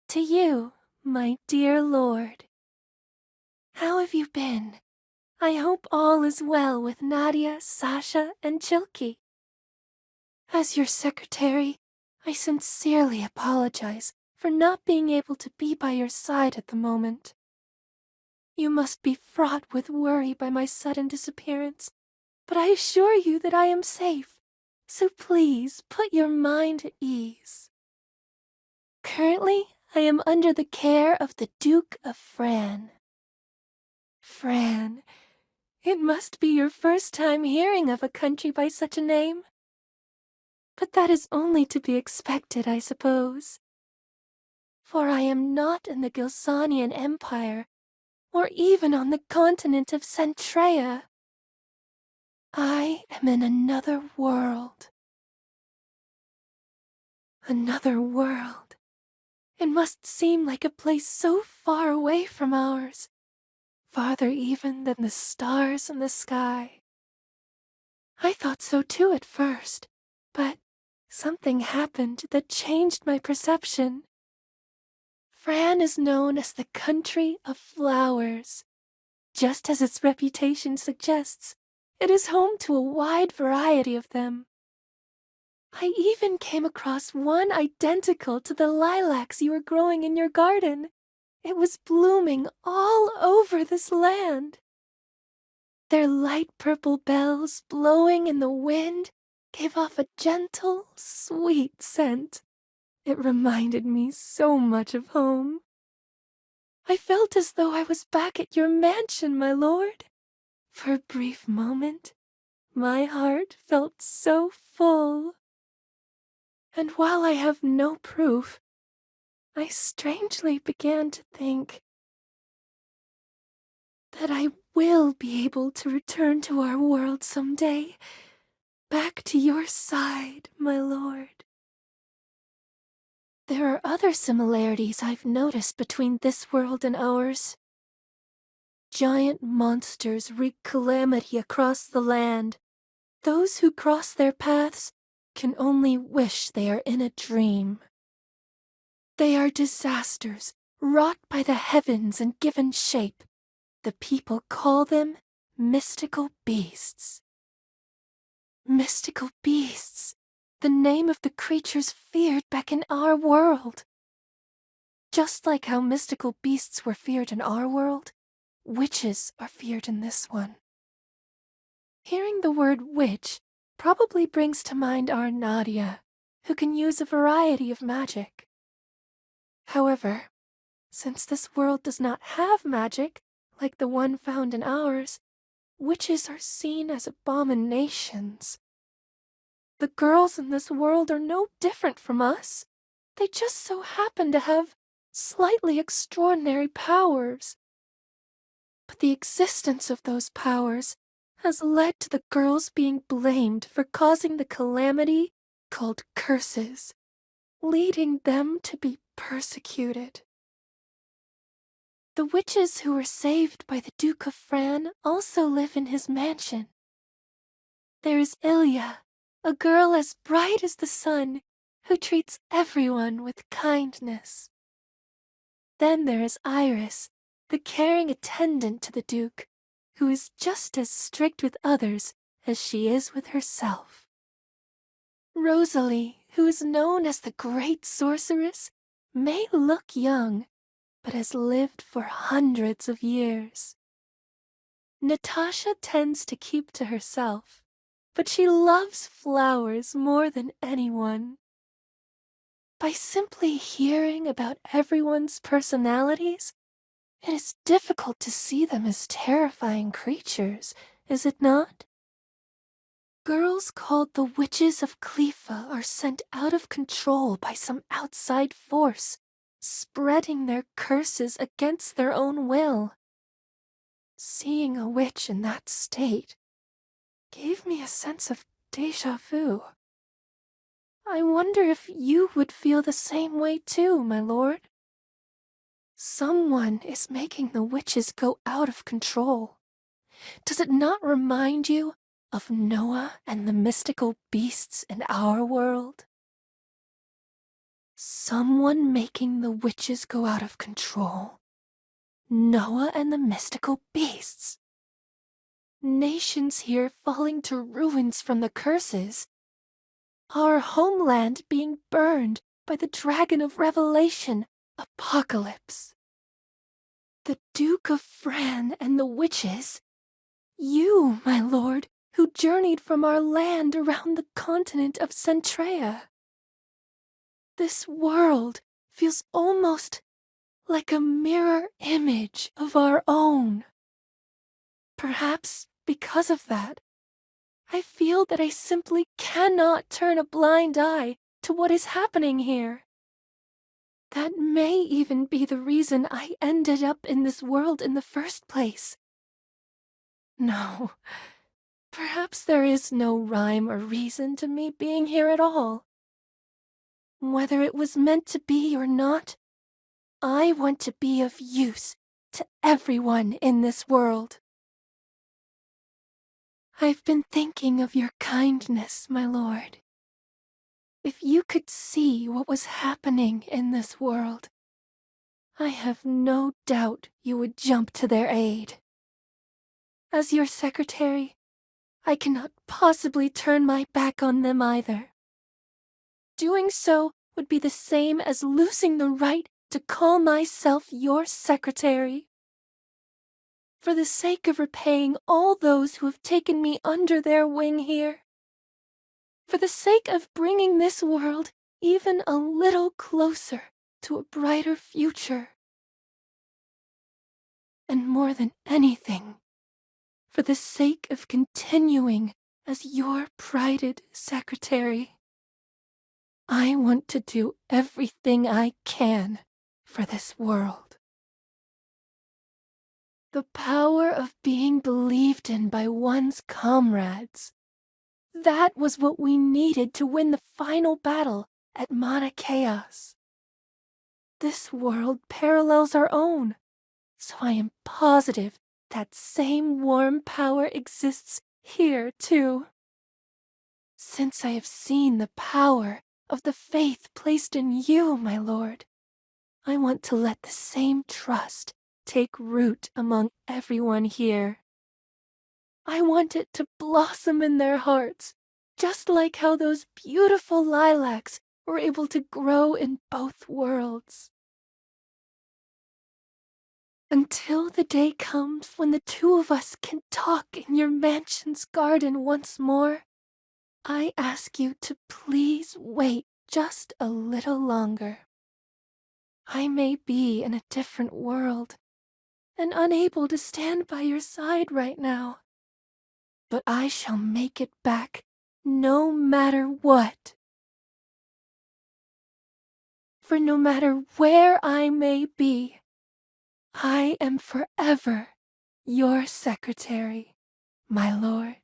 To you, my dear lord. How have you been? I hope all is well with Nadia, Sasha, and Chilky. As your secretary, I sincerely apologize for not being able to be by your side at the moment. You must be fraught with worry by my sudden disappearance, but I assure you that I am safe, so please put your mind at ease. Currently, I am under the care of the Duke of Fran. Fran, it must be your first time hearing of a country by such a name. But that is only to be expected, I suppose. For I am not in the Gilsanian Empire, or even on the continent of Centrea. I am in another world. Another world. It must seem like a place so far away from ours, farther even than the stars in the sky. I thought so too at first, but something happened that changed my perception. Fran is known as the country of flowers. Just as its reputation suggests, it is home to a wide variety of them. I even came across one identical to the lilacs you were growing in your garden. It was blooming all over this land. Their light purple bells, blowing in the wind, gave off a gentle, sweet scent. It reminded me so much of home. I felt as though I was back at your mansion, my lord. For a brief moment, my heart felt so full. And while I have no proof, I strangely began to think that I will be able to return to our world someday, back to your side, my lord. There are other similarities I've noticed between this world and ours. Giant monsters wreak calamity across the land. Those who cross their paths can only wish they are in a dream. They are disasters wrought by the heavens and given shape. The people call them mystical beasts. Mystical beasts, the name of the creatures feared back in our world. Just like how mystical beasts were feared in our world, witches are feared in this one. Hearing the word witch probably brings to mind our Nadia, who can use a variety of magic. However, since this world does not have magic like the one found in ours, witches are seen as abominations. The girls in this world are no different from us. They just so happen to have slightly extraordinary powers. But the existence of those powers has led to the girls being blamed for causing the calamity called curses, leading them to be persecuted. The witches who were saved by the Duke of Fran also live in his mansion. There is Ilya, a girl as bright as the sun, who treats everyone with kindness. Then there is Iris, the caring attendant to the Duke, who is just as strict with others as she is with herself. Rosalie, who is known as the Great Sorceress, may look young, but has lived for hundreds of years. Natasha tends to keep to herself, but she loves flowers more than anyone. By simply hearing about everyone's personalities, it is difficult to see them as terrifying creatures, is it not? Girls called the Witches of Clefa are sent out of control by some outside force, spreading their curses against their own will. Seeing a witch in that state gave me a sense of déjà vu. I wonder if you would feel the same way too, my lord. Someone is making the witches go out of control. Does it not remind you of Noah and the mystical beasts in our world? Someone making the witches go out of control. Noah and the mystical beasts. Nations here falling to ruins from the curses. Our homeland being burned by the dragon of Revelation, Apocalypse. The Duke of Fran and the witches. You, my lord, who journeyed from our land around the continent of Centrea. This world feels almost like a mirror image of our own. Perhaps because of that, I feel that I simply cannot turn a blind eye to what is happening here. That may even be the reason I ended up in this world in the first place. No, perhaps there is no rhyme or reason to me being here at all. Whether it was meant to be or not, I want to be of use to everyone in this world. I've been thinking of your kindness, my lord. If you could see what was happening in this world, I have no doubt you would jump to their aid. As your secretary, I cannot possibly turn my back on them either. Doing so would be the same as losing the right to call myself your secretary. For the sake of repaying all those who have taken me under their wing here. For the sake of bringing this world even a little closer to a brighter future. And more than anything, for the sake of continuing as your prided secretary. I want to do everything I can for this world. The power of being believed in by one's comrades. That was what we needed to win the final battle at Mana Chaos. This world parallels our own, so I am positive that same warm power exists here too. Since I have seen the power of the faith placed in you, my lord, I want to let the same trust take root among everyone here. I want it to blossom in their hearts, just like how those beautiful lilacs were able to grow in both worlds. Until the day comes when the two of us can talk in your mansion's garden once more, I ask you to please wait just a little longer. I may be in a different world and unable to stand by your side right now, but I shall make it back no matter what. For no matter where I may be, I am forever your secretary, my lord.